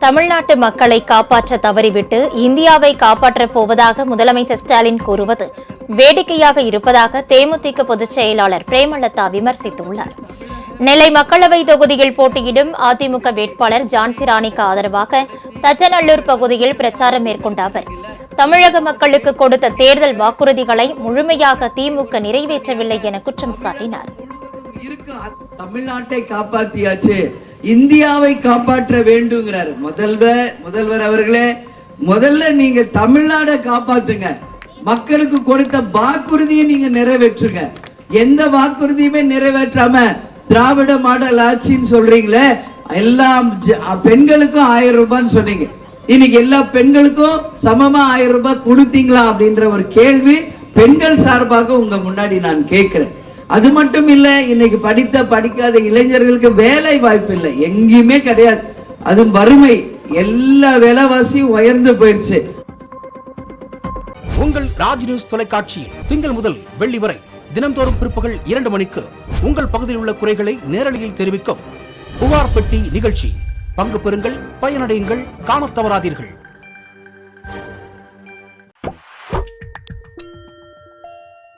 தமிழ்நாட்டு மக்களை காப்பாற்ற தவறிவிட்டு இந்தியாவை காப்பாற்றப் போவதாக முதலமைச்சர் ஸ்டாலின் கூறுவது வேடிக்கையாக இருப்பதாக தேமுதிக பொதுச் செயலாளர் பிரேமலதா விமர்சித்துள்ளார். நெல்லை மக்களவை தொகுதியில் போட்டியிடும் அதிமுக வேட்பாளர் ஜான்சி ராணிக்கு ஆதரவாக தச்சநல்லூர் பகுதியில் பிரச்சாரம் மேற்கொண்ட அவர், தமிழக மக்களுக்கு கொடுத்த தேர்தல் வாக்குறுதிகளை முழுமையாக திமுக நிறைவேற்றவில்லை என குற்றம் சாட்டினார். தமிழ்நாட்டை காப்பாற்றியாச்சு, இந்தியாவை காப்பாற்ற வேண்டுங்கிறார் முதல்வர் அவர்களே. முதல்ல நீங்க தமிழ்நாடை காப்பாத்துங்க, மக்களுக்கு கொடுத்த வாக்குறுதியை நீங்க நிறைவேற்றுங்க. எந்த வாக்குறுதியுமே நிறைவேற்றாம திராவிட மாடல் ஆட்சின்னு சொல்றீங்களே, எல்லா பெண்களுக்கும் 1000 ரூபான்னு சொன்னீங்க. இன்னைக்கு எல்லா பெண்களுக்கும் சமமா 1000 ரூபாய் கொடுத்தீங்களா அப்படின்ற ஒரு கேள்வி பெண்கள் சார்பாக உங்க முன்னாடி நான் கேட்கிறேன். அது மட்டும் இல்ல, இன்னைக்கு படிக்காத இளைஞர்களுக்கு வேலை வாய்ப்பு இல்லை, எங்கேயுமே கிடையாது. அது வறுமை, எல்லா விலைவாசியும் உயர்ந்து போயிடுச்சு. உங்கள் ராஜ் நியூஸ் தொலைக்காட்சியில் திங்கள் முதல் வெள்ளி வரை தினந்தோறும் பிற்பகல் 2 மணிக்கு உங்கள் பகுதியில் உள்ள குறைகளை நேரலையில் தெரிவிக்கும் புகார் பெட்டி நிகழ்ச்சி. பங்கு பெறுங்கள், பயனடையுங்கள், காணத் தவறாதீர்கள்.